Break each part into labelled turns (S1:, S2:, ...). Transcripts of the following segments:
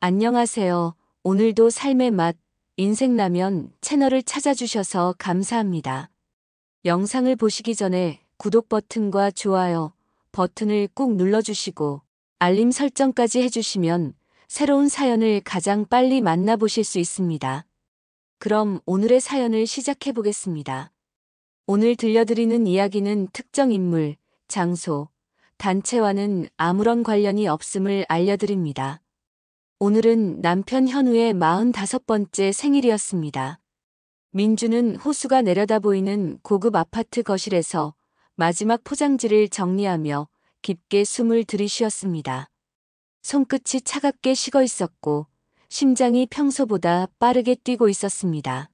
S1: 안녕하세요. 오늘도 삶의 맛, 인생라면 채널을 찾아주셔서 감사합니다. 영상을 보시기 전에 구독 버튼과 좋아요 버튼을 꾹 눌러주시고 알림 설정까지 해주시면 새로운 사연을 가장 빨리 만나보실 수 있습니다. 그럼 오늘의 사연을 시작해 보겠습니다. 오늘 들려드리는 이야기는 특정 인물, 장소, 단체와는 아무런 관련이 없음을 알려드립니다. 오늘은 남편 현우의 45번째 생일이었습니다. 민주는 호수가 내려다 보이는 고급 아파트 거실에서 마지막 포장지를 정리하며 깊게 숨을 들이쉬었습니다. 손끝이 차갑게 식어 있었고 심장이 평소보다 빠르게 뛰고 있었습니다.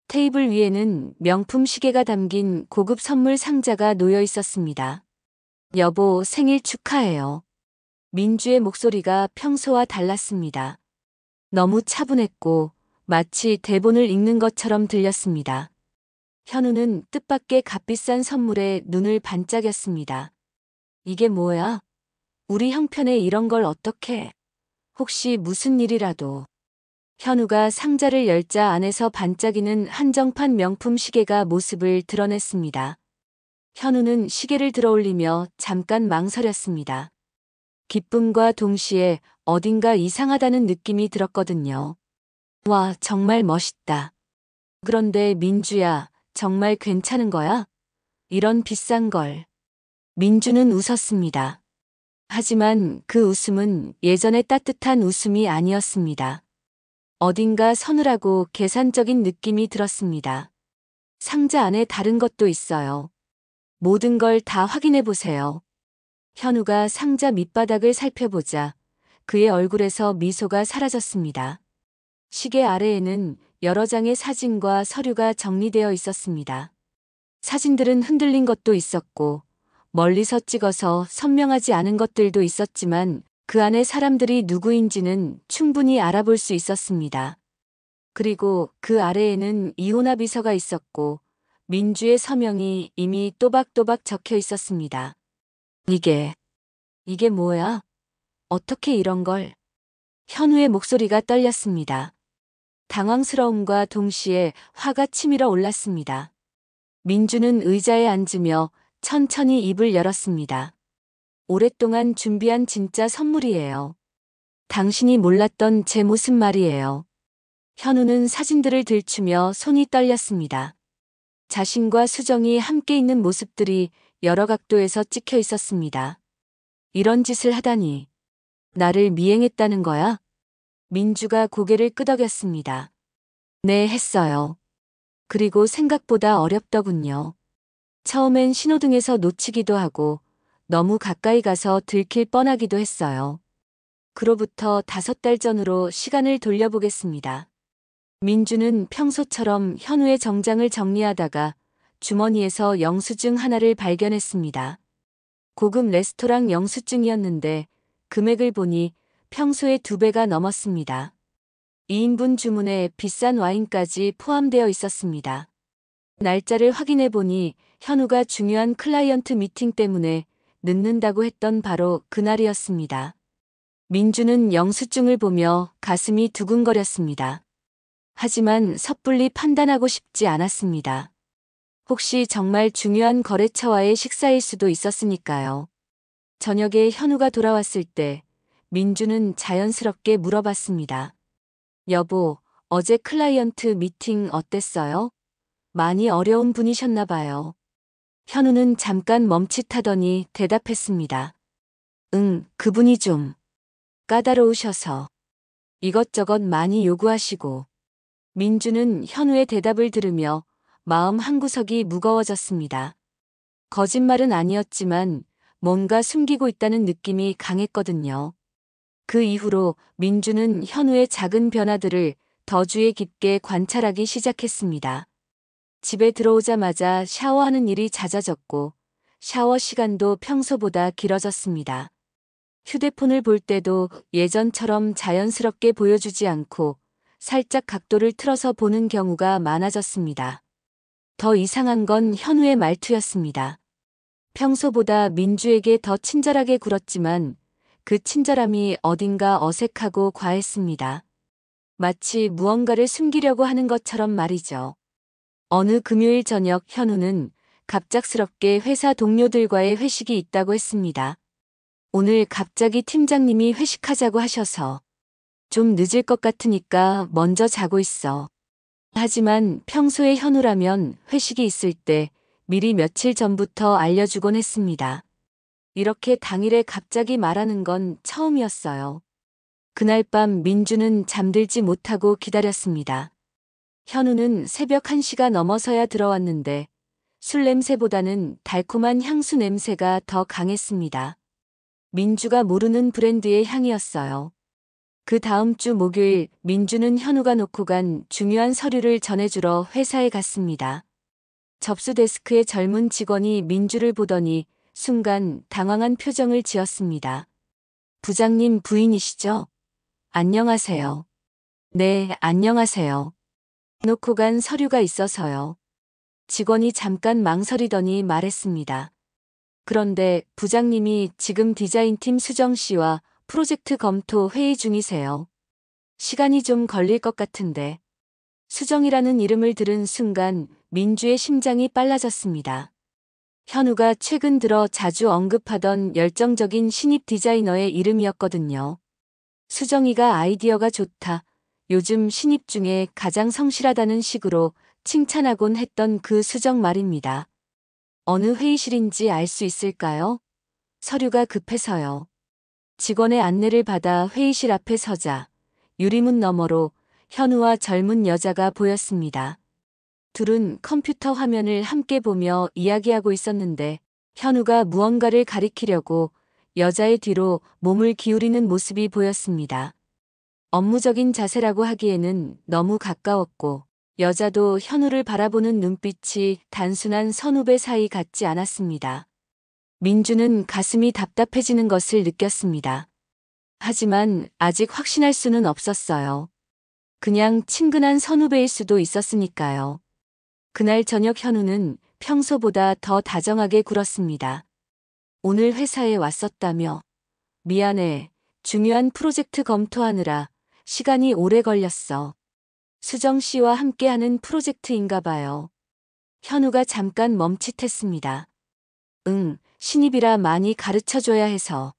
S1: 테이블 위에는 명품 시계가 담긴 고급 선물 상자가 놓여 있었습니다. 여보, 생일 축하해요. 민주의 목소리가 평소와 달랐습니다. 너무 차분했고 마치 대본을 읽는 것처럼 들렸습니다. 현우는 뜻밖의 값비싼 선물에 눈을 반짝였습니다. 이게 뭐야? 우리 형편에 이런 걸 어떻게? 혹시 무슨 일이라도. 현우가 상자를 열자 안에서 반짝이는 한정판 명품 시계가 모습을 드러냈습니다. 현우는 시계를 들어올리며 잠깐 망설였습니다. 기쁨과 동시에 어딘가 이상하다는 느낌이 들었거든요. 와, 정말 멋있다. 그런데 민주야, 정말 괜찮은 거야? 이런 비싼 걸. 민주는 웃었습니다. 하지만 그 웃음은 예전의 따뜻한 웃음이 아니었습니다. 어딘가 서늘하고 계산적인 느낌이 들었습니다. 상자 안에 다른 것도 있어요. 모든 걸 다 확인해 보세요. 현우가 상자 밑바닥을 살펴보자 그의 얼굴에서 미소가 사라졌습니다. 시계 아래에는 여러 장의 사진과 서류가 정리되어 있었습니다. 사진들은 흔들린 것도 있었고 멀리서 찍어서 선명하지 않은 것들도 있었지만 그 안에 사람들이 누구인지는 충분히 알아볼 수 있었습니다. 그리고 그 아래에는 이혼합 비서가 있었고 민주의 서명이 이미 또박또박 적혀 있었습니다. 이게 뭐야? 어떻게 이런 걸? 현우의 목소리가 떨렸습니다. 당황스러움과 동시에 화가 치밀어 올랐습니다. 민주는 의자에 앉으며 천천히 입을 열었습니다. 오랫동안 준비한 진짜 선물이에요. 당신이 몰랐던 제 모습 말이에요. 현우는 사진들을 들추며 손이 떨렸습니다. 자신과 수정이 함께 있는 모습들이 여러 각도에서 찍혀 있었습니다. 이런 짓을 하다니. 나를 미행했다는 거야? 민주가 고개를 끄덕였습니다. 네, 했어요. 그리고 생각보다 어렵더군요. 처음엔 신호등에서 놓치기도 하고 너무 가까이 가서 들킬 뻔하기도 했어요. 그로부터 5달 전으로 시간을 돌려보겠습니다. 민주는 평소처럼 현우의 정장을 정리하다가 주머니에서 영수증 하나를 발견했습니다. 고급 레스토랑 영수증이었는데 금액을 보니 평소의 2배가 넘었습니다. 2인분 주문에 비싼 와인까지 포함되어 있었습니다. 날짜를 확인해 보니 현우가 중요한 클라이언트 미팅 때문에 늦는다고 했던 바로 그날이었습니다. 민주는 영수증을 보며 가슴이 두근거렸습니다. 하지만 섣불리 판단하고 싶지 않았습니다. 혹시 정말 중요한 거래처와의 식사일 수도 있었으니까요. 저녁에 현우가 돌아왔을 때 민주는 자연스럽게 물어봤습니다. 여보, 어제 클라이언트 미팅 어땠어요? 많이 어려운 분이셨나 봐요. 현우는 잠깐 멈칫하더니 대답했습니다. 그분이 좀 까다로우셔서 이것저것 많이 요구하시고. 민주는 현우의 대답을 들으며 마음 한구석이 무거워졌습니다. 거짓말은 아니었지만 뭔가 숨기고 있다는 느낌이 강했거든요. 그 이후로 민주는 현우의 작은 변화들을 더 주의 깊게 관찰하기 시작했습니다. 집에 들어오자마자 샤워하는 일이 잦아졌고 샤워 시간도 평소보다 길어졌습니다. 휴대폰을 볼 때도 예전처럼 자연스럽게 보여주지 않고 살짝 각도를 틀어서 보는 경우가 많아졌습니다. 더 이상한 건 현우의 말투였습니다. 평소보다 민주에게 더 친절하게 굴었지만 그 친절함이 어딘가 어색하고 과했습니다. 마치 무언가를 숨기려고 하는 것처럼 말이죠. 어느 금요일 저녁 현우는 갑작스럽게 회사 동료들과의 회식이 있다고 했습니다. 오늘 갑자기 팀장님이 회식하자고 하셔서 좀 늦을 것 같으니까 먼저 자고 있어. 하지만 평소에 현우라면 회식이 있을 때 미리 며칠 전부터 알려주곤 했습니다. 이렇게 당일에 갑자기 말하는 건 처음이었어요. 그날 밤 민주는 잠들지 못하고 기다렸습니다. 현우는 새벽 1시가 넘어서야 들어왔는데 술 냄새보다는 달콤한 향수 냄새가 더 강했습니다. 민주가 모르는 브랜드의 향이었어요. 그 다음 주 목요일 민주는 현우가 놓고 간 중요한 서류를 전해주러 회사에 갔습니다. 접수 데스크의 젊은 직원이 민주를 보더니 순간 당황한 표정을 지었습니다. 부장님 부인이시죠? 안녕하세요. 네, 안녕하세요. 놓고 간 서류가 있어서요. 직원이 잠깐 망설이더니 말했습니다. 그런데 부장님이 지금 디자인팀 수정 씨와 프로젝트 검토 회의 중이세요. 시간이 좀 걸릴 것 같은데. 수정이라는 이름을 들은 순간 민주의 심장이 빨라졌습니다. 현우가 최근 들어 자주 언급하던 열정적인 신입 디자이너의 이름이었거든요. 수정이가 아이디어가 좋다. 요즘 신입 중에 가장 성실하다는 식으로 칭찬하곤 했던 그 수정 말입니다. 어느 회의실인지 알 수 있을까요? 서류가 급해서요. 직원의 안내를 받아 회의실 앞에 서자 유리문 너머로 현우와 젊은 여자가 보였습니다. 둘은 컴퓨터 화면을 함께 보며 이야기하고 있었는데 현우가 무언가를 가리키려고 여자의 뒤로 몸을 기울이는 모습이 보였습니다. 업무적인 자세라고 하기에는 너무 가까웠고 여자도 현우를 바라보는 눈빛이 단순한 선후배 사이 같지 않았습니다. 민주는 가슴이 답답해지는 것을 느꼈습니다. 하지만 아직 확신할 수는 없었어요. 그냥 친근한 선후배일 수도 있었으니까요. 그날 저녁 현우는 평소보다 더 다정하게 굴었습니다. 오늘 회사에 왔었다며. 미안해. 중요한 프로젝트 검토하느라 시간이 오래 걸렸어. 수정 씨와 함께하는 프로젝트인가 봐요. 현우가 잠깐 멈칫했습니다. 응, 신입이라 많이 가르쳐줘야 해서.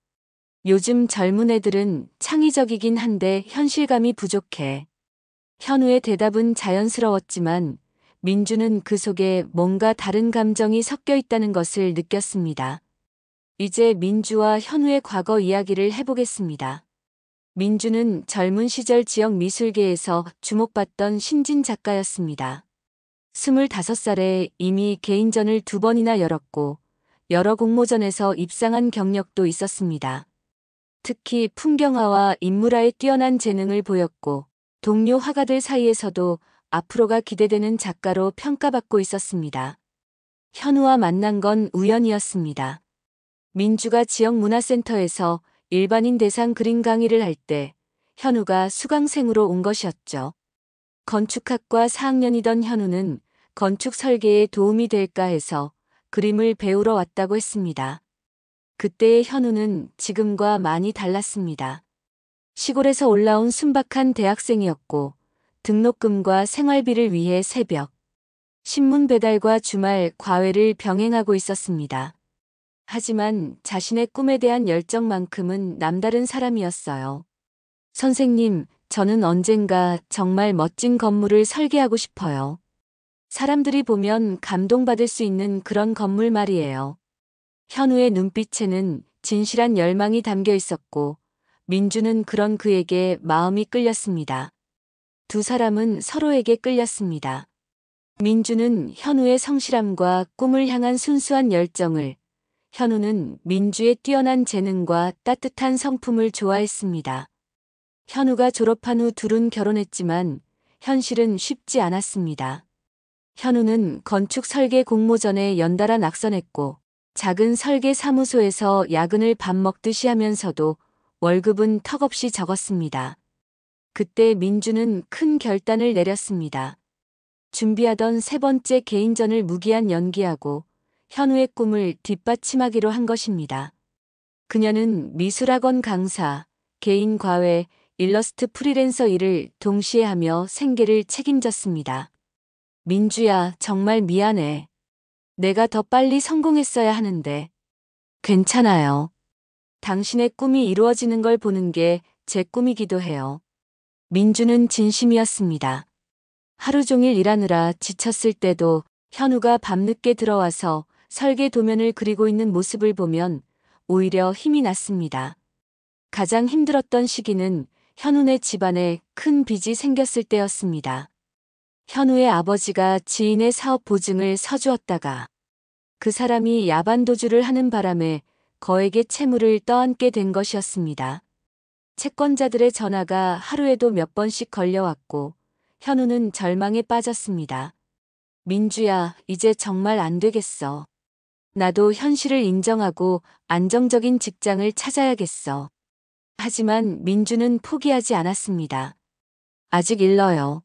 S1: 요즘 젊은 애들은 창의적이긴 한데 현실감이 부족해. 현우의 대답은 자연스러웠지만 민주는 그 속에 뭔가 다른 감정이 섞여 있다는 것을 느꼈습니다. 이제 민주와 현우의 과거 이야기를 해보겠습니다. 민주는 젊은 시절 지역 미술계에서 주목받던 신진 작가였습니다. 25살에 이미 개인전을 2번이나 열었고 여러 공모전에서 입상한 경력도 있었습니다. 특히 풍경화와 인물화에 뛰어난 재능을 보였고 동료 화가들 사이에서도 앞으로가 기대되는 작가로 평가받고 있었습니다. 현우와 만난 건 우연이었습니다. 민주가 지역 문화센터에서 일반인 대상 그림 강의를 할 때 현우가 수강생으로 온 것이었죠. 건축학과 4학년이던 현우는 건축 설계에 도움이 될까 해서 그림을 배우러 왔다고 했습니다. 그때의 현우는 지금과 많이 달랐습니다. 시골에서 올라온 순박한 대학생이었고 등록금과 생활비를 위해 새벽, 신문 배달과 주말 과외를 병행하고 있었습니다. 하지만 자신의 꿈에 대한 열정만큼은 남다른 사람이었어요. 선생님, 저는 언젠가 정말 멋진 건물을 설계하고 싶어요. 사람들이 보면 감동받을 수 있는 그런 건물 말이에요. 현우의 눈빛에는 진실한 열망이 담겨 있었고 민주는 그런 그에게 마음이 끌렸습니다. 두 사람은 서로에게 끌렸습니다. 민주는 현우의 성실함과 꿈을 향한 순수한 열정을, 현우는 민주의 뛰어난 재능과 따뜻한 성품을 좋아했습니다. 현우가 졸업한 후 둘은 결혼했지만 현실은 쉽지 않았습니다. 현우는 건축 설계 공모전에 연달아 낙선했고 작은 설계 사무소에서 야근을 밥 먹듯이 하면서도 월급은 턱없이 적었습니다. 그때 민주는 큰 결단을 내렸습니다. 준비하던 3번째 개인전을 무기한 연기하고 현우의 꿈을 뒷받침하기로 한 것입니다. 그녀는 미술학원 강사, 개인 과외, 일러스트 프리랜서 일을 동시에 하며 생계를 책임졌습니다. 민주야, 정말 미안해. 내가 더 빨리 성공했어야 하는데. 괜찮아요. 당신의 꿈이 이루어지는 걸 보는 게 제 꿈이기도 해요. 민주는 진심이었습니다. 하루 종일 일하느라 지쳤을 때도 현우가 밤늦게 들어와서 설계 도면을 그리고 있는 모습을 보면 오히려 힘이 났습니다. 가장 힘들었던 시기는 현우네 집안에 큰 빚이 생겼을 때였습니다. 현우의 아버지가 지인의 사업 보증을 서주었다가 그 사람이 야반도주를 하는 바람에 거액의 채무를 떠안게 된 것이었습니다. 채권자들의 전화가 하루에도 몇 번씩 걸려왔고 현우는 절망에 빠졌습니다. 민주야, 이제 정말 안 되겠어. 나도 현실을 인정하고 안정적인 직장을 찾아야겠어. 하지만 민주는 포기하지 않았습니다. 아직 일러요.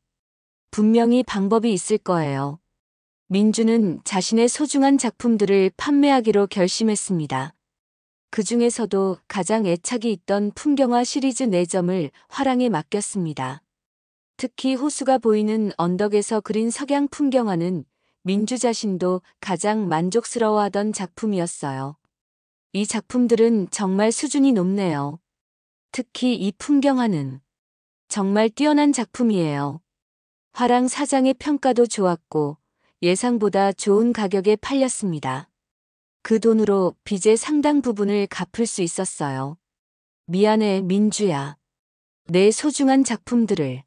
S1: 분명히 방법이 있을 거예요. 민주는 자신의 소중한 작품들을 판매하기로 결심했습니다. 그 중에서도 가장 애착이 있던 풍경화 시리즈 4점을 화랑에 맡겼습니다. 특히 호수가 보이는 언덕에서 그린 석양 풍경화는 민주 자신도 가장 만족스러워하던 작품이었어요. 이 작품들은 정말 수준이 높네요. 특히 이 풍경화는 정말 뛰어난 작품이에요. 화랑 사장의 평가도 좋았고 예상보다 좋은 가격에 팔렸습니다. 그 돈으로 빚의 상당 부분을 갚을 수 있었어요. 미안해, 민주야. 내 소중한 작품들을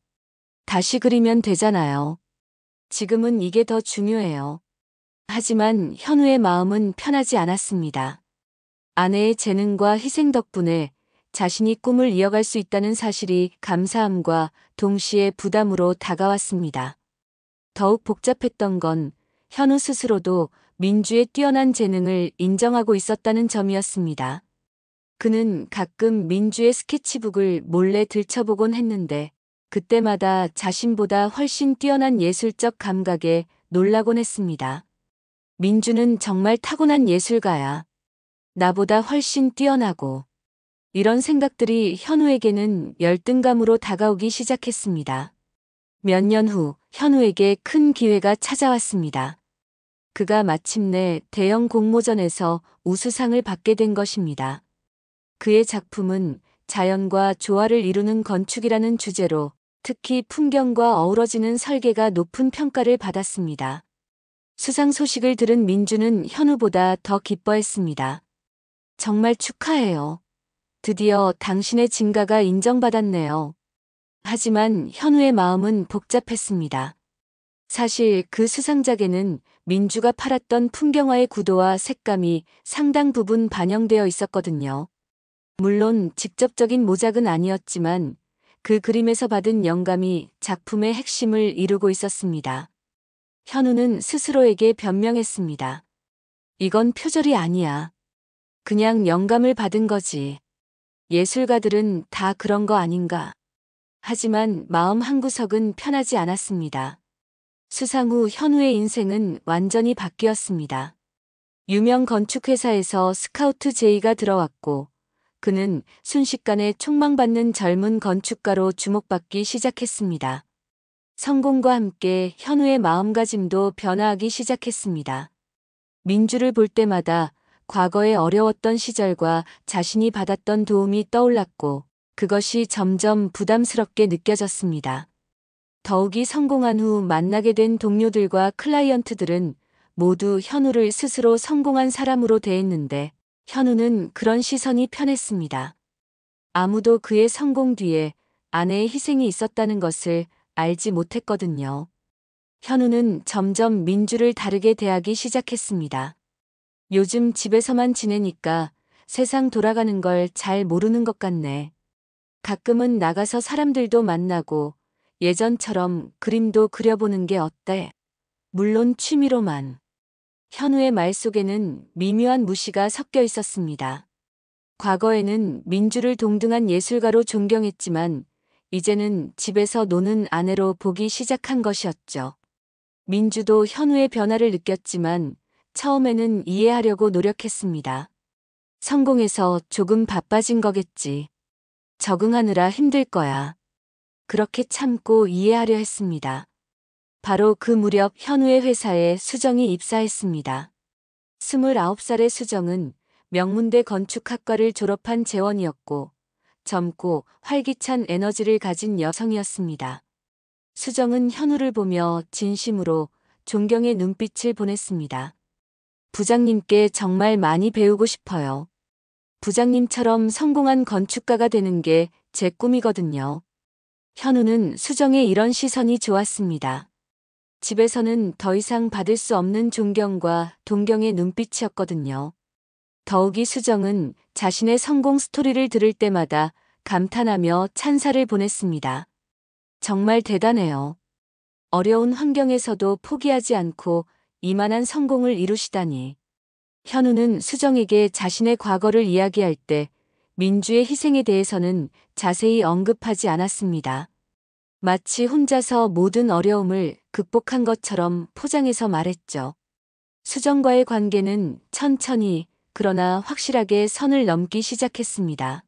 S1: 다시 그리면 되잖아요. 지금은 이게 더 중요해요. 하지만 현우의 마음은 편하지 않았습니다. 아내의 재능과 희생 덕분에 자신이 꿈을 이어갈 수 있다는 사실이 감사함과 동시에 부담으로 다가왔습니다. 더욱 복잡했던 건 현우 스스로도 민주의 뛰어난 재능을 인정하고 있었다는 점이었습니다. 그는 가끔 민주의 스케치북을 몰래 들춰보곤 했는데 그때마다 자신보다 훨씬 뛰어난 예술적 감각에 놀라곤 했습니다. 민주는 정말 타고난 예술가야. 나보다 훨씬 뛰어나고. 이런 생각들이 현우에게는 열등감으로 다가오기 시작했습니다. 몇 년 후 현우에게 큰 기회가 찾아왔습니다. 그가 마침내 대형 공모전에서 우수상을 받게 된 것입니다. 그의 작품은 자연과 조화를 이루는 건축이라는 주제로 특히 풍경과 어우러지는 설계가 높은 평가를 받았습니다. 수상 소식을 들은 민주는 현우보다 더 기뻐했습니다. 정말 축하해요. 드디어 당신의 진가가 인정받았네요. 하지만 현우의 마음은 복잡했습니다. 사실 그 수상작에는 민주가 팔았던 풍경화의 구도와 색감이 상당 부분 반영되어 있었거든요. 물론 직접적인 모작은 아니었지만 그 그림에서 받은 영감이 작품의 핵심을 이루고 있었습니다. 현우는 스스로에게 변명했습니다. 이건 표절이 아니야. 그냥 영감을 받은 거지. 예술가들은 다 그런 거 아닌가. 하지만 마음 한구석은 편하지 않았습니다. 수상 후 현우의 인생은 완전히 바뀌었습니다. 유명 건축회사에서 스카우트 제의가 들어왔고 그는 순식간에 촉망받는 젊은 건축가로 주목받기 시작했습니다. 성공과 함께 현우의 마음가짐도 변화하기 시작했습니다. 민주를 볼 때마다 과거의 어려웠던 시절과 자신이 받았던 도움이 떠올랐고 그것이 점점 부담스럽게 느껴졌습니다. 더욱이 성공한 후 만나게 된 동료들과 클라이언트들은 모두 현우를 스스로 성공한 사람으로 대했는데 현우는 그런 시선이 편했습니다. 아무도 그의 성공 뒤에 아내의 희생이 있었다는 것을 알지 못했거든요. 현우는 점점 민주를 다르게 대하기 시작했습니다. 요즘 집에서만 지내니까 세상 돌아가는 걸 잘 모르는 것 같네. 가끔은 나가서 사람들도 만나고 예전처럼 그림도 그려보는 게 어때? 물론 취미로만. 현우의 말 속에는 미묘한 무시가 섞여 있었습니다. 과거에는 민주를 동등한 예술가로 존경했지만 이제는 집에서 노는 아내로 보기 시작한 것이었죠. 민주도 현우의 변화를 느꼈지만 처음에는 이해하려고 노력했습니다. 성공해서 조금 바빠진 거겠지. 적응하느라 힘들 거야. 그렇게 참고 이해하려 했습니다. 바로 그 무렵 현우의 회사에 수정이 입사했습니다. 29살의 수정은 명문대 건축학과를 졸업한 재원이었고 젊고 활기찬 에너지를 가진 여성이었습니다. 수정은 현우를 보며 진심으로 존경의 눈빛을 보냈습니다. 부장님께 정말 많이 배우고 싶어요. 부장님처럼 성공한 건축가가 되는 게 제 꿈이거든요. 현우는 수정의 이런 시선이 좋았습니다. 집에서는 더 이상 받을 수 없는 존경과 동경의 눈빛이었거든요. 더욱이 수정은 자신의 성공 스토리를 들을 때마다 감탄하며 찬사를 보냈습니다. 정말 대단해요. 어려운 환경에서도 포기하지 않고 이만한 성공을 이루시다니. 현우는 수정에게 자신의 과거를 이야기할 때 민주의 희생에 대해서는 자세히 언급하지 않았습니다. 마치 혼자서 모든 어려움을 극복한 것처럼 포장해서 말했죠. 수정과의 관계는 천천히 그러나 확실하게 선을 넘기 시작했습니다.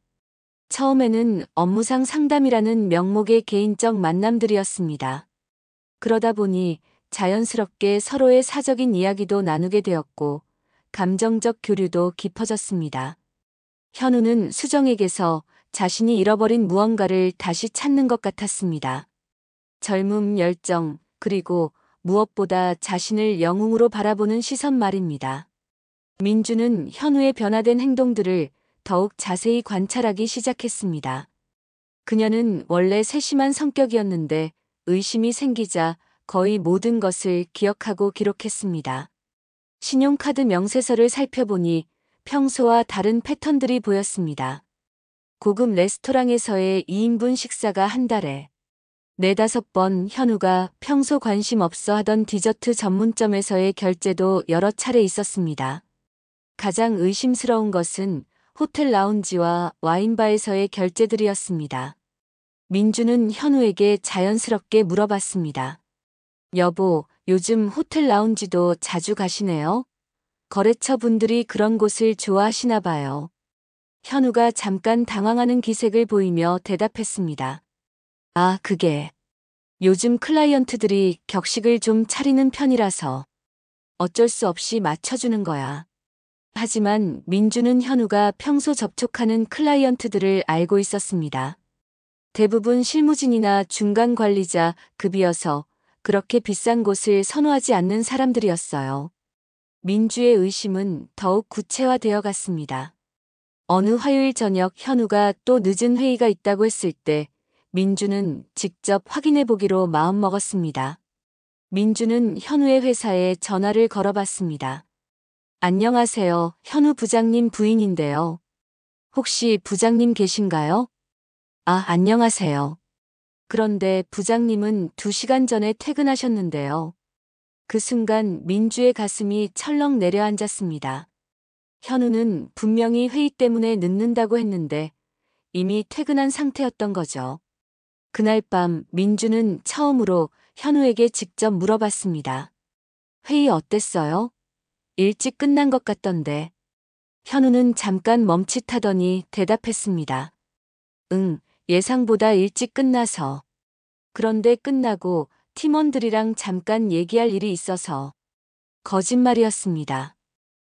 S1: 처음에는 업무상 상담이라는 명목의 개인적 만남들이었습니다. 그러다 보니 자연스럽게 서로의 사적인 이야기도 나누게 되었고 감정적 교류도 깊어졌습니다. 현우는 수정에게서 자신이 잃어버린 무언가를 다시 찾는 것 같았습니다. 젊음, 열정, 그리고 무엇보다 자신을 영웅으로 바라보는 시선 말입니다. 민주는 현우의 변화된 행동들을 더욱 자세히 관찰하기 시작했습니다. 그녀는 원래 세심한 성격이었는데 의심이 생기자 거의 모든 것을 기억하고 기록했습니다. 신용카드 명세서를 살펴보니 평소와 다른 패턴들이 보였습니다. 고급 레스토랑에서의 2인분 식사가 한 달에 4~5번, 현우가 평소 관심 없어 하던 디저트 전문점에서의 결제도 여러 차례 있었습니다. 가장 의심스러운 것은 호텔 라운지와 와인바에서의 결제들이었습니다. 민주는 현우에게 자연스럽게 물어봤습니다. 여보, 요즘 호텔 라운지도 자주 가시네요? 거래처 분들이 그런 곳을 좋아하시나 봐요. 현우가 잠깐 당황하는 기색을 보이며 대답했습니다. 아, 그게 요즘 클라이언트들이 격식을 좀 차리는 편이라서 어쩔 수 없이 맞춰주는 거야. 하지만 민주는 현우가 평소 접촉하는 클라이언트들을 알고 있었습니다. 대부분 실무진이나 중간 관리자 급이어서 그렇게 비싼 곳을 선호하지 않는 사람들이었어요. 민주의 의심은 더욱 구체화되어 갔습니다. 어느 화요일 저녁 현우가 또 늦은 회의가 있다고 했을 때 민주는 직접 확인해 보기로 마음먹었습니다. 민주는 현우의 회사에 전화를 걸어봤습니다. 안녕하세요. 현우 부장님 부인인데요. 혹시 부장님 계신가요? 아, 안녕하세요. 그런데 부장님은 2시간 전에 퇴근하셨는데요. 그 순간 민주의 가슴이 철렁 내려앉았습니다. 현우는 분명히 회의 때문에 늦는다고 했는데 이미 퇴근한 상태였던 거죠. 그날 밤 민주는 처음으로 현우에게 직접 물어봤습니다. 회의 어땠어요? 일찍 끝난 것 같던데. 현우는 잠깐 멈칫하더니 대답했습니다. 응, 예상보다 일찍 끝나서. 그런데 끝나고 팀원들이랑 잠깐 얘기할 일이 있어서. 거짓말이었습니다.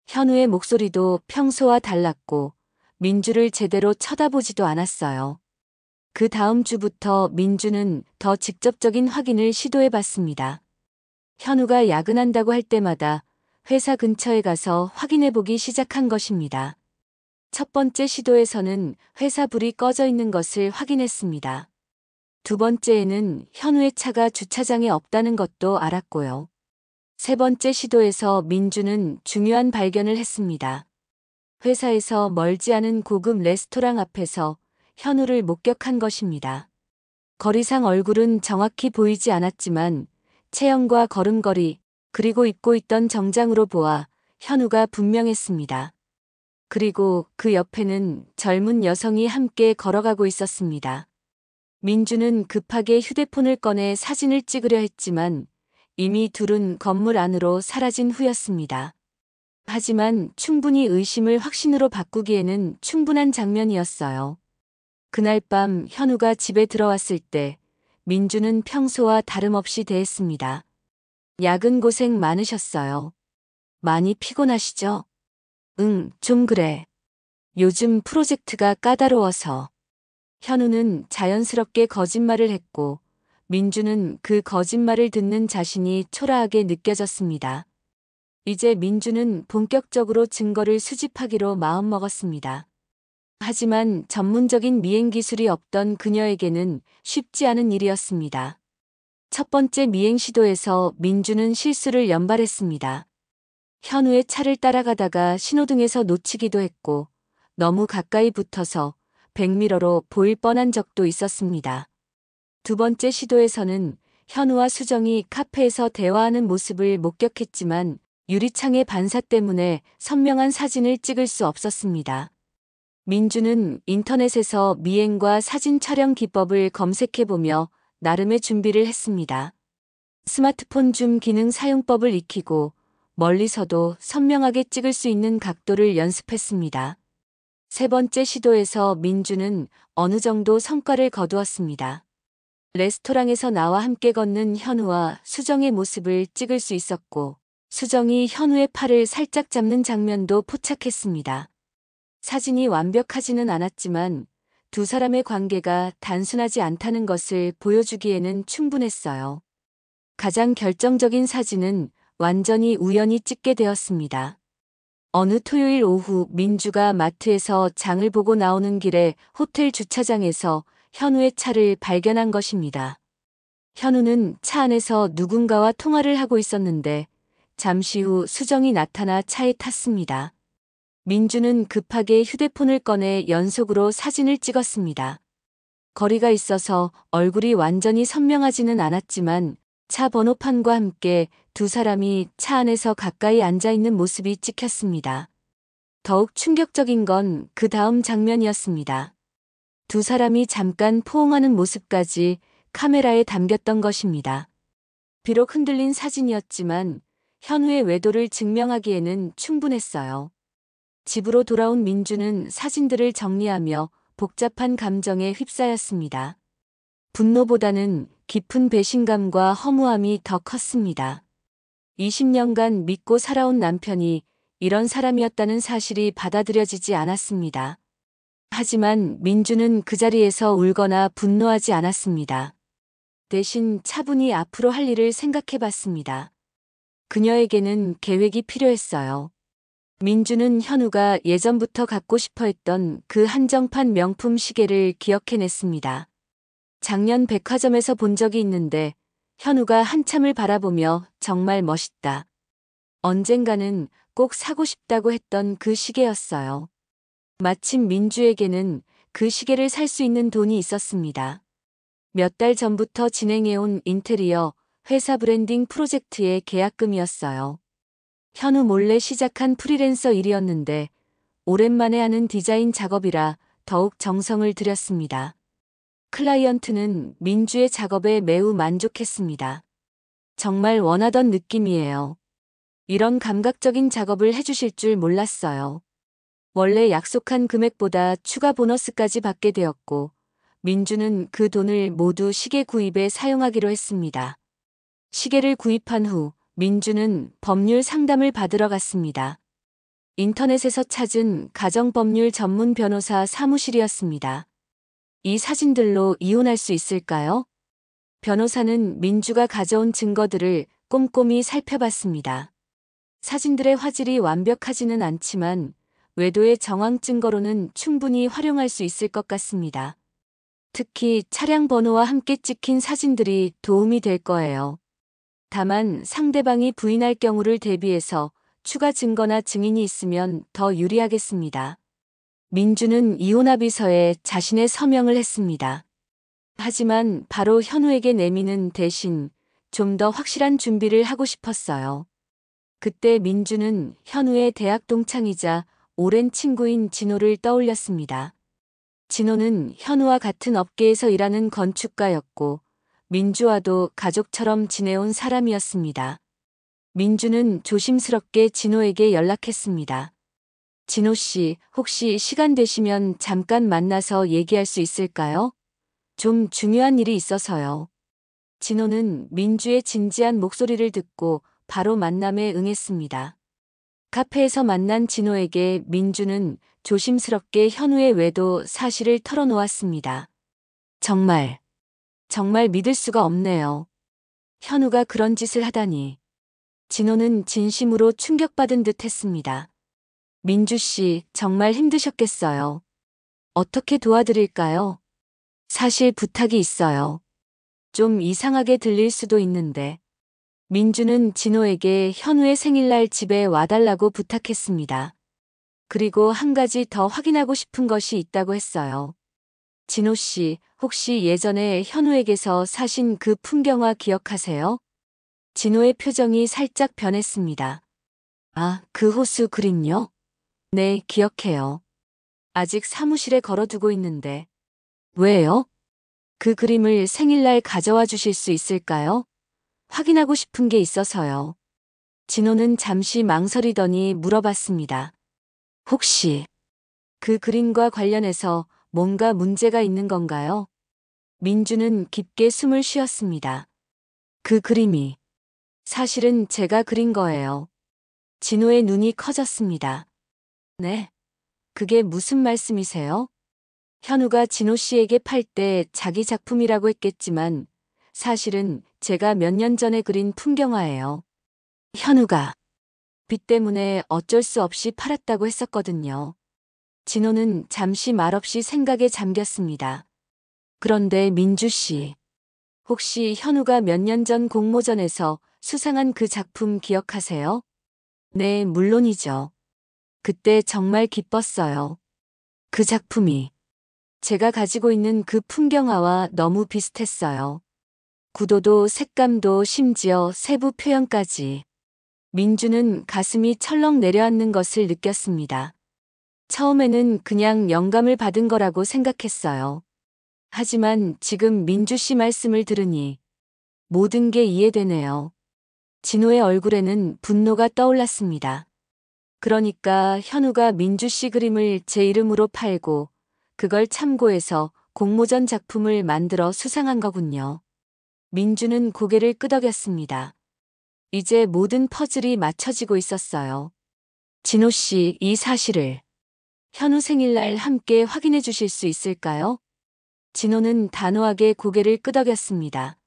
S1: 현우의 목소리도 평소와 달랐고 민주를 제대로 쳐다보지도 않았어요. 그 다음 주부터 민주는 더 직접적인 확인을 시도해봤습니다. 현우가 야근한다고 할 때마다 회사 근처에 가서 확인해보기 시작한 것입니다. 첫 번째 시도에서는 회사 불이 꺼져 있는 것을 확인했습니다. 두 번째에는 현우의 차가 주차장에 없다는 것도 알았고요. 세 번째 시도에서 민주는 중요한 발견을 했습니다. 회사에서 멀지 않은 고급 레스토랑 앞에서 현우를 목격한 것입니다. 거리상 얼굴은 정확히 보이지 않았지만 체형과 걸음걸이 그리고 입고 있던 정장으로 보아 현우가 분명했습니다. 그리고 그 옆에는 젊은 여성이 함께 걸어가고 있었습니다. 민주는 급하게 휴대폰을 꺼내 사진을 찍으려 했지만 이미 둘은 건물 안으로 사라진 후였습니다. 하지만 충분히 의심을 확신으로 바꾸기에는 충분한 장면이었어요. 그날 밤 현우가 집에 들어왔을 때 민주는 평소와 다름없이 대했습니다. 야근 고생 많으셨어요. 많이 피곤하시죠? 응, 좀 그래. 요즘 프로젝트가 까다로워서. 현우는 자연스럽게 거짓말을 했고 민주는 그 거짓말을 듣는 자신이 초라하게 느껴졌습니다. 이제 민주는 본격적으로 증거를 수집하기로 마음먹었습니다. 하지만 전문적인 미행 기술이 없던 그녀에게는 쉽지 않은 일이었습니다. 첫 번째 미행 시도에서 민주는 실수를 연발했습니다. 현우의 차를 따라가다가 신호등에서 놓치기도 했고 너무 가까이 붙어서 백미러로 보일 뻔한 적도 있었습니다. 두 번째 시도에서는 현우와 수정이 카페에서 대화하는 모습을 목격했지만 유리창의 반사 때문에 선명한 사진을 찍을 수 없었습니다. 민주는 인터넷에서 미행과 사진 촬영 기법을 검색해보며 나름의 준비를 했습니다. 스마트폰 줌 기능 사용법을 익히고 멀리서도 선명하게 찍을 수 있는 각도를 연습했습니다. 세 번째 시도에서 민주는 어느 정도 성과를 거두었습니다. 레스토랑에서 나와 함께 걷는 현우와 수정의 모습을 찍을 수 있었고 수정이 현우의 팔을 살짝 잡는 장면도 포착했습니다. 사진이 완벽하지는 않았지만 두 사람의 관계가 단순하지 않다는 것을 보여주기에는 충분했어요. 가장 결정적인 사진은 완전히 우연히 찍게 되었습니다. 어느 토요일 오후 민주가 마트에서 장을 보고 나오는 길에 호텔 주차장에서 현우의 차를 발견한 것입니다. 현우는 차 안에서 누군가와 통화를 하고 있었는데 잠시 후 수정이 나타나 차에 탔습니다. 민주는 급하게 휴대폰을 꺼내 연속으로 사진을 찍었습니다. 거리가 있어서 얼굴이 완전히 선명하지는 않았지만 차 번호판과 함께 두 사람이 차 안에서 가까이 앉아 있는 모습이 찍혔습니다. 더욱 충격적인 건 그 다음 장면이었습니다. 두 사람이 잠깐 포옹하는 모습까지 카메라에 담겼던 것입니다. 비록 흔들린 사진이었지만 현우의 외도를 증명하기에는 충분했어요. 집으로 돌아온 민주는 사진들을 정리하며 복잡한 감정에 휩싸였습니다. 분노보다는 깊은 배신감과 허무함이 더 컸습니다. 20년간 믿고 살아온 남편이 이런 사람이었다는 사실이 받아들여지지 않았습니다. 하지만 민주는 그 자리에서 울거나 분노하지 않았습니다. 대신 차분히 앞으로 할 일을 생각해 봤습니다. 그녀에게는 계획이 필요했어요. 민주는 현우가 예전부터 갖고 싶어 했던 그 한정판 명품 시계를 기억해냈습니다. 작년 백화점에서 본 적이 있는데 현우가 한참을 바라보며 정말 멋있다. 언젠가는 꼭 사고 싶다고 했던 그 시계였어요. 마침 민주에게는 그 시계를 살 수 있는 돈이 있었습니다. 몇 달 전부터 진행해온 인테리어 회사 브랜딩 프로젝트의 계약금이었어요. 현우 몰래 시작한 프리랜서 일이었는데 오랜만에 하는 디자인 작업이라 더욱 정성을 들였습니다. 클라이언트는 민주의 작업에 매우 만족했습니다. 정말 원하던 느낌이에요. 이런 감각적인 작업을 해주실 줄 몰랐어요. 원래 약속한 금액보다 추가 보너스까지 받게 되었고 민주는 그 돈을 모두 시계 구입에 사용하기로 했습니다. 시계를 구입한 후 민주는 법률 상담을 받으러 갔습니다. 인터넷에서 찾은 가정법률 전문 변호사 사무실이었습니다. 이 사진들로 이혼할 수 있을까요? 변호사는 민주가 가져온 증거들을 꼼꼼히 살펴봤습니다. 사진들의 화질이 완벽하지는 않지만 외도의 정황 증거로는 충분히 활용할 수 있을 것 같습니다. 특히 차량 번호와 함께 찍힌 사진들이 도움이 될 거예요. 다만 상대방이 부인할 경우를 대비해서 추가 증거나 증인이 있으면 더 유리하겠습니다. 민주는 이혼합의서에 자신의 서명을 했습니다. 하지만 바로 현우에게 내미는 대신 좀 더 확실한 준비를 하고 싶었어요. 그때 민주는 현우의 대학 동창이자 오랜 친구인 진호를 떠올렸습니다. 진호는 현우와 같은 업계에서 일하는 건축가였고 민주와도 가족처럼 지내온 사람이었습니다. 민주는 조심스럽게 진호에게 연락했습니다. 진호 씨, 혹시 시간 되시면 잠깐 만나서 얘기할 수 있을까요? 좀 중요한 일이 있어서요. 진호는 민주의 진지한 목소리를 듣고 바로 만남에 응했습니다. 카페에서 만난 진호에게 민주는 조심스럽게 현우의 외도 사실을 털어놓았습니다. 정말, 정말 믿을 수가 없네요. 현우가 그런 짓을 하다니. 진호는 진심으로 충격받은 듯 했습니다. 민주 씨, 정말 힘드셨겠어요. 어떻게 도와드릴까요? 사실 부탁이 있어요. 좀 이상하게 들릴 수도 있는데. 민주는 진호에게 현우의 생일날 집에 와달라고 부탁했습니다. 그리고 한 가지 더 확인하고 싶은 것이 있다고 했어요. 진호 씨, 혹시 예전에 현우에게서 사신 그 풍경화 기억하세요? 진호의 표정이 살짝 변했습니다. 아, 그 호수 그림요? 네, 기억해요. 아직 사무실에 걸어두고 있는데. 왜요? 그 그림을 생일날 가져와 주실 수 있을까요? 확인하고 싶은 게 있어서요. 진호는 잠시 망설이더니 물어봤습니다. 혹시 그 그림과 관련해서 뭔가 문제가 있는 건가요? 민주는 깊게 숨을 쉬었습니다. 그 그림이 사실은 제가 그린 거예요. 진호의 눈이 커졌습니다. 네? 그게 무슨 말씀이세요? 현우가 진호 씨에게 팔 때 자기 작품이라고 했겠지만 사실은 제가 몇 년 전에 그린 풍경화예요. 현우가 빚 때문에 어쩔 수 없이 팔았다고 했었거든요. 진호는 잠시 말없이 생각에 잠겼습니다. 그런데 민주 씨, 혹시 현우가 몇 년 전 공모전에서 수상한 그 작품 기억하세요? 네, 물론이죠. 그때 정말 기뻤어요. 그 작품이 제가 가지고 있는 그 풍경화와 너무 비슷했어요. 구도도 색감도 심지어 세부 표현까지. 민주는 가슴이 철렁 내려앉는 것을 느꼈습니다. 처음에는 그냥 영감을 받은 거라고 생각했어요. 하지만 지금 민주 씨 말씀을 들으니 모든 게 이해되네요. 진호의 얼굴에는 분노가 떠올랐습니다. 그러니까 현우가 민주 씨 그림을 제 이름으로 팔고 그걸 참고해서 공모전 작품을 만들어 수상한 거군요. 민주는 고개를 끄덕였습니다. 이제 모든 퍼즐이 맞춰지고 있었어요. 진호 씨, 이 사실을 현우 생일날 함께 확인해 주실 수 있을까요? 진호는 단호하게 고개를 끄덕였습니다.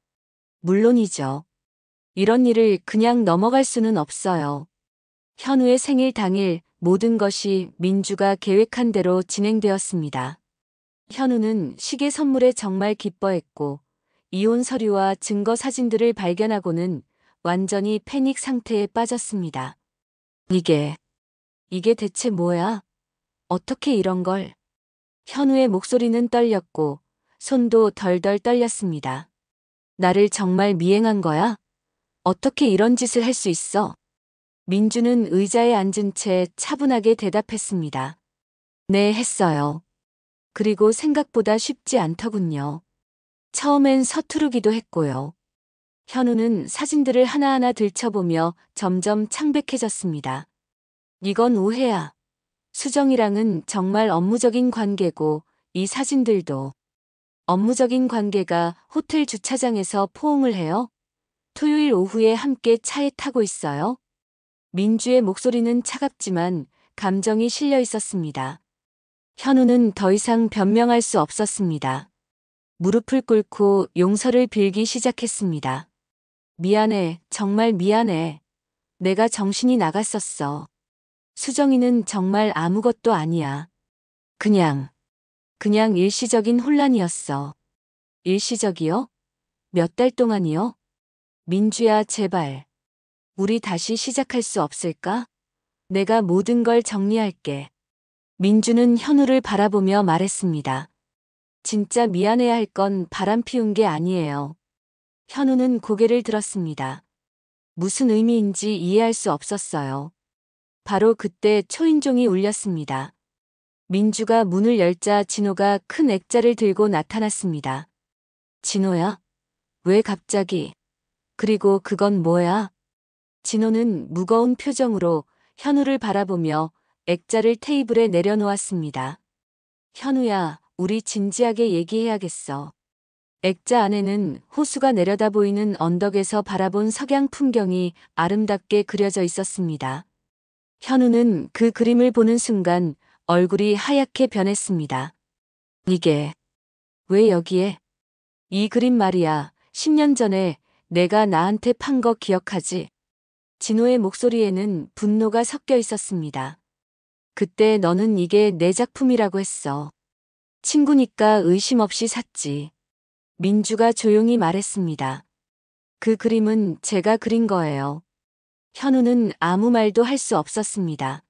S1: 물론이죠. 이런 일을 그냥 넘어갈 수는 없어요. 현우의 생일 당일 모든 것이 민주가 계획한 대로 진행되었습니다. 현우는 시계 선물에 정말 기뻐했고 이혼 서류와 증거 사진들을 발견하고는 완전히 패닉 상태에 빠졌습니다. 이게 대체 뭐야? 어떻게 이런 걸? 현우의 목소리는 떨렸고 손도 덜덜 떨렸습니다. 나를 정말 미행한 거야? 어떻게 이런 짓을 할 수 있어? 민주는 의자에 앉은 채 차분하게 대답했습니다. 네, 했어요. 그리고 생각보다 쉽지 않더군요. 처음엔 서투르기도 했고요. 현우는 사진들을 하나하나 들춰보며 점점 창백해졌습니다. 이건 오해야. 수정이랑은 정말 업무적인 관계고 이 사진들도 업무적인 관계가 호텔 주차장에서 포옹을 해요? 토요일 오후에 함께 차에 타고 있어요? 민주의 목소리는 차갑지만 감정이 실려 있었습니다. 현우는 더 이상 변명할 수 없었습니다. 무릎을 꿇고 용서를 빌기 시작했습니다. 미안해, 정말 미안해. 내가 정신이 나갔었어. 수정이는 정말 아무것도 아니야. 그냥 일시적인 혼란이었어. 일시적이요? 몇 달 동안이요? 민주야, 제발. 우리 다시 시작할 수 없을까? 내가 모든 걸 정리할게. 민주는 현우를 바라보며 말했습니다. 진짜 미안해야 할 건 바람 피운 게 아니에요. 현우는 고개를 들었습니다. 무슨 의미인지 이해할 수 없었어요. 바로 그때 초인종이 울렸습니다. 민주가 문을 열자 진호가 큰 액자를 들고 나타났습니다. 진호야? 왜 갑자기? 그리고 그건 뭐야? 진호는 무거운 표정으로 현우를 바라보며 액자를 테이블에 내려놓았습니다. 현우야, 우리 진지하게 얘기해야겠어. 액자 안에는 호수가 내려다 보이는 언덕에서 바라본 석양 풍경이 아름답게 그려져 있었습니다. 현우는 그 그림을 보는 순간 얼굴이 하얗게 변했습니다. 이게 왜 여기에? 이 그림 말이야. 10년 전에 내가 나한테 판 거 기억하지? 진호의 목소리에는 분노가 섞여 있었습니다. 그때 너는 이게 내 작품이라고 했어. 친구니까 의심 없이 샀지. 민주가 조용히 말했습니다. 그 그림은 제가 그린 거예요. 현우는 아무 말도 할 수 없었습니다.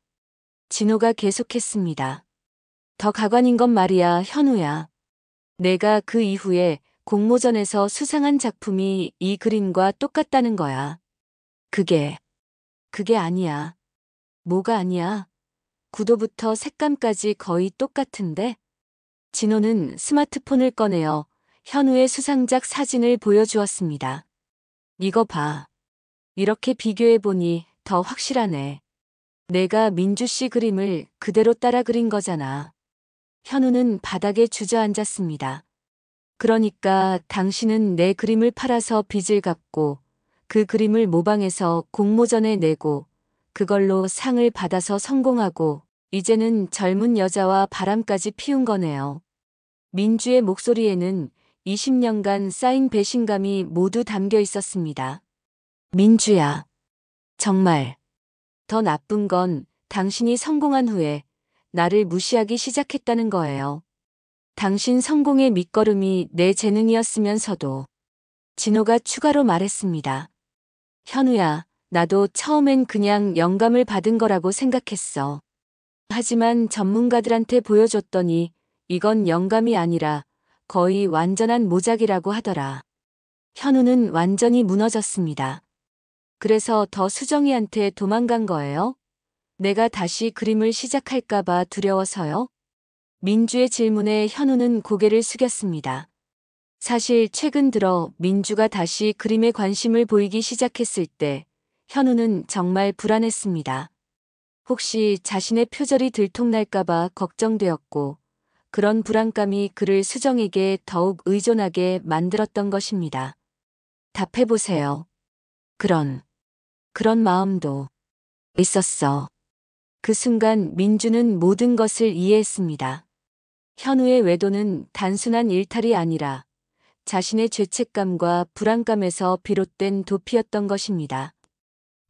S1: 진호가 계속했습니다. 더 가관인 건 말이야, 현우야. 내가 그 이후에 공모전에서 수상한 작품이 이 그림과 똑같다는 거야. 그게 아니야. 뭐가 아니야? 구도부터 색감까지 거의 똑같은데? 진호는 스마트폰을 꺼내어 현우의 수상작 사진을 보여주었습니다. 이거 봐. 이렇게 비교해보니 더 확실하네. 내가 민주 씨 그림을 그대로 따라 그린 거잖아. 현우는 바닥에 주저앉았습니다. 그러니까 당신은 내 그림을 팔아서 빚을 갚고 그 그림을 모방해서 공모전에 내고 그걸로 상을 받아서 성공하고 이제는 젊은 여자와 바람까지 피운 거네요. 민주의 목소리에는 20년간 쌓인 배신감이 모두 담겨 있었습니다. 민주야. 정말. 더 나쁜 건 당신이 성공한 후에 나를 무시하기 시작했다는 거예요. 당신 성공의 밑거름이 내 재능이었으면서도. 진호가 추가로 말했습니다. 현우야, 나도 처음엔 그냥 영감을 받은 거라고 생각했어. 하지만 전문가들한테 보여줬더니 이건 영감이 아니라 거의 완전한 모작이라고 하더라. 현우는 완전히 무너졌습니다. 그래서 더 수정이한테 도망간 거예요? 내가 다시 그림을 시작할까봐 두려워서요? 민주의 질문에 현우는 고개를 숙였습니다. 사실 최근 들어 민주가 다시 그림에 관심을 보이기 시작했을 때 현우는 정말 불안했습니다. 혹시 자신의 표절이 들통날까봐 걱정되었고 그런 불안감이 그를 수정에게 더욱 의존하게 만들었던 것입니다. 답해보세요. 그런 마음도 있었어. 그 순간 민주는 모든 것을 이해했습니다. 현우의 외도는 단순한 일탈이 아니라 자신의 죄책감과 불안감에서 비롯된 도피였던 것입니다.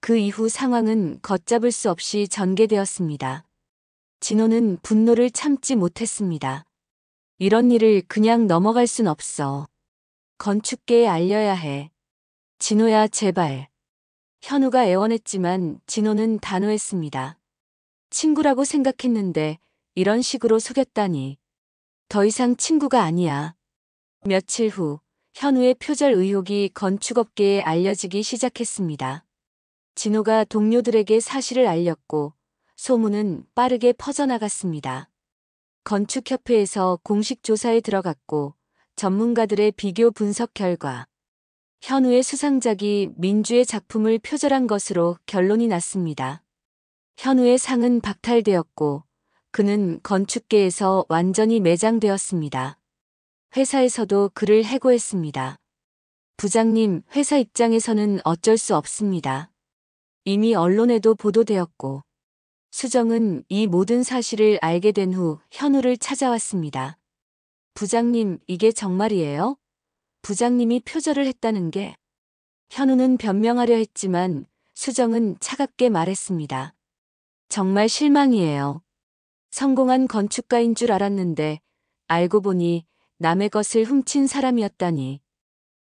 S1: 그 이후 상황은 걷잡을 수 없이 전개되었습니다. 진호는 분노를 참지 못했습니다. 이런 일을 그냥 넘어갈 순 없어. 건축계에 알려야 해. 진호야, 제발. 현우가 애원했지만 진호는 단호했습니다. 친구라고 생각했는데 이런 식으로 속였다니. 더 이상 친구가 아니야. 며칠 후 현우의 표절 의혹이 건축업계에 알려지기 시작했습니다. 진호가 동료들에게 사실을 알렸고 소문은 빠르게 퍼져나갔습니다. 건축협회에서 공식 조사에 들어갔고 전문가들의 비교 분석 결과 현우의 수상작이 민주의 작품을 표절한 것으로 결론이 났습니다. 현우의 상은 박탈되었고 그는 건축계에서 완전히 매장되었습니다. 회사에서도 그를 해고했습니다. 부장님, 회사 입장에서는 어쩔 수 없습니다. 이미 언론에도 보도되었고 수정은 이 모든 사실을 알게 된 후 현우를 찾아왔습니다. 부장님, 이게 정말이에요? 부장님이 표절을 했다는 게. 현우는 변명하려 했지만 수정은 차갑게 말했습니다. 정말 실망이에요. 성공한 건축가인 줄 알았는데 알고 보니 남의 것을 훔친 사람이었다니.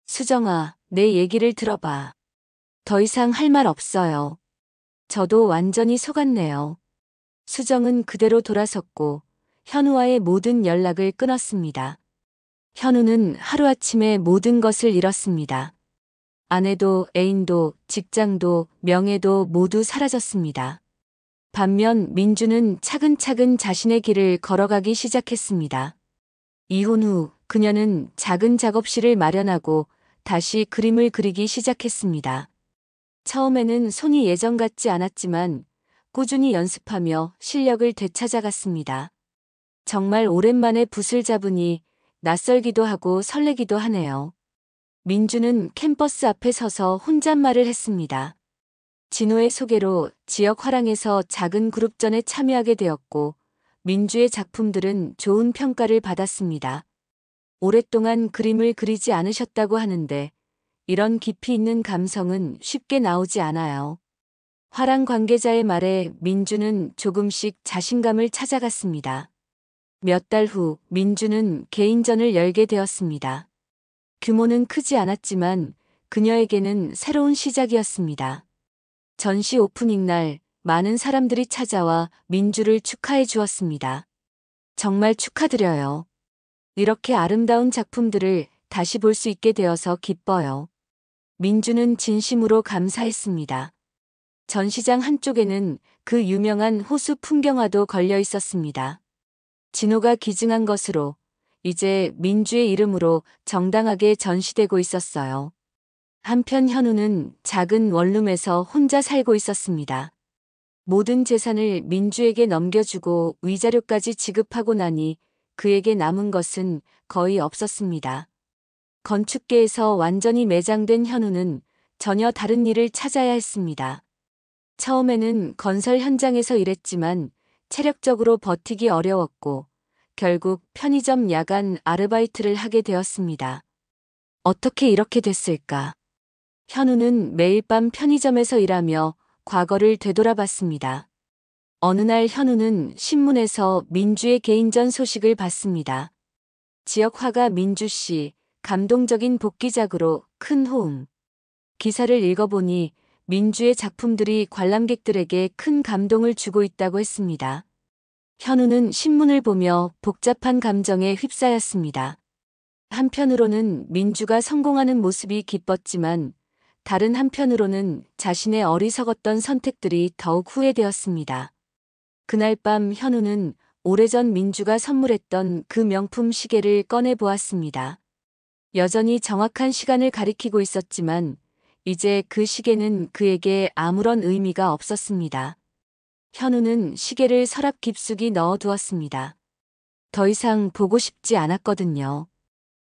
S1: 수정아, 내 얘기를 들어봐. 더 이상 할 말 없어요. 저도 완전히 속았네요. 수정은 그대로 돌아섰고 현우와의 모든 연락을 끊었습니다. 현우는 하루아침에 모든 것을 잃었습니다. 아내도 애인도 직장도 명예도 모두 사라졌습니다. 반면 민주는 차근차근 자신의 길을 걸어가기 시작했습니다. 이혼 후 그녀는 작은 작업실을 마련하고 다시 그림을 그리기 시작했습니다. 처음에는 손이 예전 같지 않았지만 꾸준히 연습하며 실력을 되찾아갔습니다. 정말 오랜만에 붓을 잡으니 낯설기도 하고 설레기도 하네요. 민주는 캠퍼스 앞에 서서 혼잣말을 했습니다. 진호의 소개로 지역 화랑에서 작은 그룹전에 참여하게 되었고 민주의 작품들은 좋은 평가를 받았습니다. 오랫동안 그림을 그리지 않으셨다고 하는데 이런 깊이 있는 감성은 쉽게 나오지 않아요. 화랑 관계자의 말에 민주는 조금씩 자신감을 찾아갔습니다. 몇 달 후 민주는 개인전을 열게 되었습니다. 규모는 크지 않았지만 그녀에게는 새로운 시작이었습니다. 전시 오프닝 날 많은 사람들이 찾아와 민주를 축하해 주었습니다. 정말 축하드려요. 이렇게 아름다운 작품들을 다시 볼 수 있게 되어서 기뻐요. 민주는 진심으로 감사했습니다. 전시장 한쪽에는 그 유명한 호수 풍경화도 걸려 있었습니다. 진호가 기증한 것으로 이제 민주의 이름으로 정당하게 전시되고 있었어요. 한편 현우는 작은 원룸에서 혼자 살고 있었습니다. 모든 재산을 민주에게 넘겨주고 위자료까지 지급하고 나니 그에게 남은 것은 거의 없었습니다. 건축계에서 완전히 매장된 현우는 전혀 다른 일을 찾아야 했습니다. 처음에는 건설 현장에서 일했지만 체력적으로 버티기 어려웠고 결국 편의점 야간 아르바이트를 하게 되었습니다. 어떻게 이렇게 됐을까? 현우는 매일 밤 편의점에서 일하며 과거를 되돌아봤습니다. 어느 날 현우는 신문에서 민주의 개인전 소식을 봤습니다. 지역 화가 민주 씨, 감동적인 복귀작으로 큰 호응. 기사를 읽어보니 민주의 작품들이 관람객들에게 큰 감동을 주고 있다고 했습니다. 현우는 신문을 보며 복잡한 감정에 휩싸였습니다. 한편으로는 민주가 성공하는 모습이 기뻤지만 다른 한편으로는 자신의 어리석었던 선택들이 더욱 후회되었습니다. 그날 밤 현우는 오래전 민주가 선물했던 그 명품 시계를 꺼내 보았습니다. 여전히 정확한 시간을 가리키고 있었지만 이제 그 시계는 그에게 아무런 의미가 없었습니다. 현우는 시계를 서랍 깊숙이 넣어두었습니다. 더 이상 보고 싶지 않았거든요.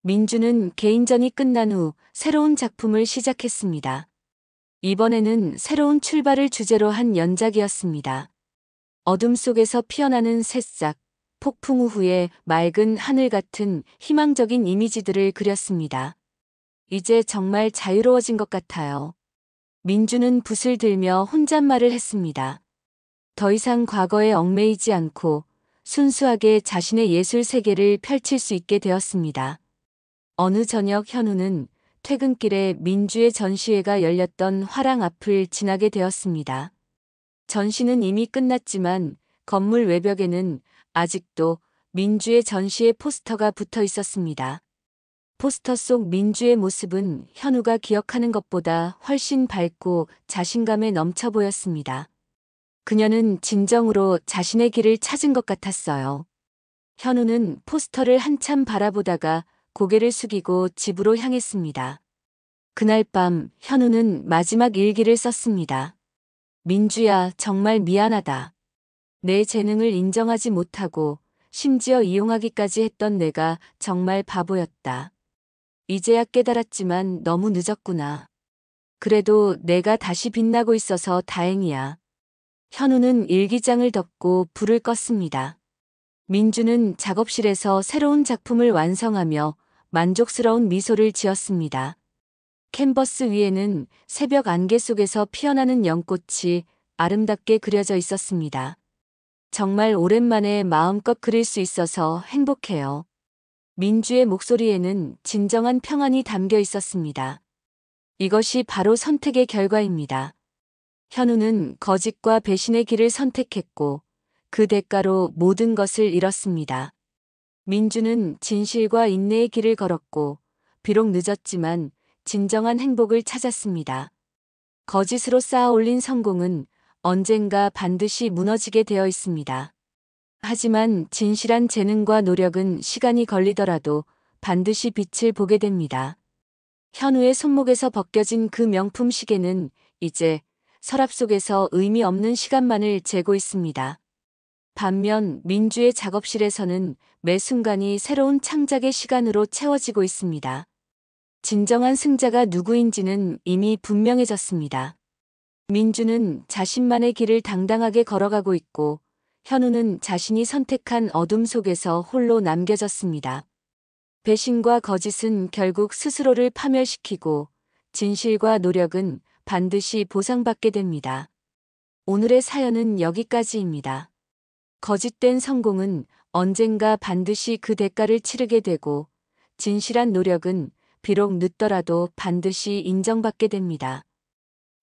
S1: 민주는 개인전이 끝난 후 새로운 작품을 시작했습니다. 이번에는 새로운 출발을 주제로 한 연작이었습니다. 어둠 속에서 피어나는 새싹, 폭풍 후에 맑은 하늘 같은 희망적인 이미지들을 그렸습니다. 이제 정말 자유로워진 것 같아요. 민주는 붓을 들며 혼잣말을 했습니다. 더 이상 과거에 얽매이지 않고 순수하게 자신의 예술 세계를 펼칠 수 있게 되었습니다. 어느 저녁 현우는 퇴근길에 민주의 전시회가 열렸던 화랑 앞을 지나게 되었습니다. 전시는 이미 끝났지만 건물 외벽에는 아직도 민주의 전시의 포스터가 붙어 있었습니다. 포스터 속 민주의 모습은 현우가 기억하는 것보다 훨씬 밝고 자신감에 넘쳐 보였습니다. 그녀는 진정으로 자신의 길을 찾은 것 같았어요. 현우는 포스터를 한참 바라보다가 고개를 숙이고 집으로 향했습니다. 그날 밤 현우는 마지막 일기를 썼습니다. 민주야, 정말 미안하다. 내 재능을 인정하지 못하고 심지어 이용하기까지 했던 내가 정말 바보였다. 이제야 깨달았지만 너무 늦었구나. 그래도 내가 다시 빛나고 있어서 다행이야. 현우는 일기장을 덮고 불을 껐습니다. 민주는 작업실에서 새로운 작품을 완성하며 만족스러운 미소를 지었습니다. 캔버스 위에는 새벽 안개 속에서 피어나는 연꽃이 아름답게 그려져 있었습니다. 정말 오랜만에 마음껏 그릴 수 있어서 행복해요. 민주의 목소리에는 진정한 평안이 담겨 있었습니다. 이것이 바로 선택의 결과입니다. 현우는 거짓과 배신의 길을 선택했고 그 대가로 모든 것을 잃었습니다. 민주는 진실과 인내의 길을 걸었고 비록 늦었지만 진정한 행복을 찾았습니다. 거짓으로 쌓아 올린 성공은 언젠가 반드시 무너지게 되어 있습니다. 하지만 진실한 재능과 노력은 시간이 걸리더라도 반드시 빛을 보게 됩니다. 현우의 손목에서 벗겨진 그 명품 시계는 이제 서랍 속에서 의미 없는 시간만을 재고 있습니다. 반면 민주의 작업실에서는 매 순간이 새로운 창작의 시간으로 채워지고 있습니다. 진정한 승자가 누구인지는 이미 분명해졌습니다. 민주는 자신만의 길을 당당하게 걸어가고 있고, 현우는 자신이 선택한 어둠 속에서 홀로 남겨졌습니다. 배신과 거짓은 결국 스스로를 파멸시키고, 진실과 노력은 반드시 보상받게 됩니다. 오늘의 사연은 여기까지입니다. 거짓된 성공은 언젠가 반드시 그 대가를 치르게 되고, 진실한 노력은 비록 늦더라도 반드시 인정받게 됩니다.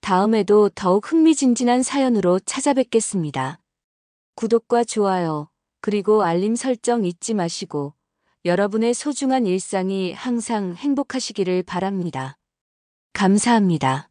S1: 다음에도 더욱 흥미진진한 사연으로 찾아뵙겠습니다. 구독과 좋아요, 그리고 알림 설정 잊지 마시고, 여러분의 소중한 일상이 항상 행복하시기를 바랍니다. 감사합니다.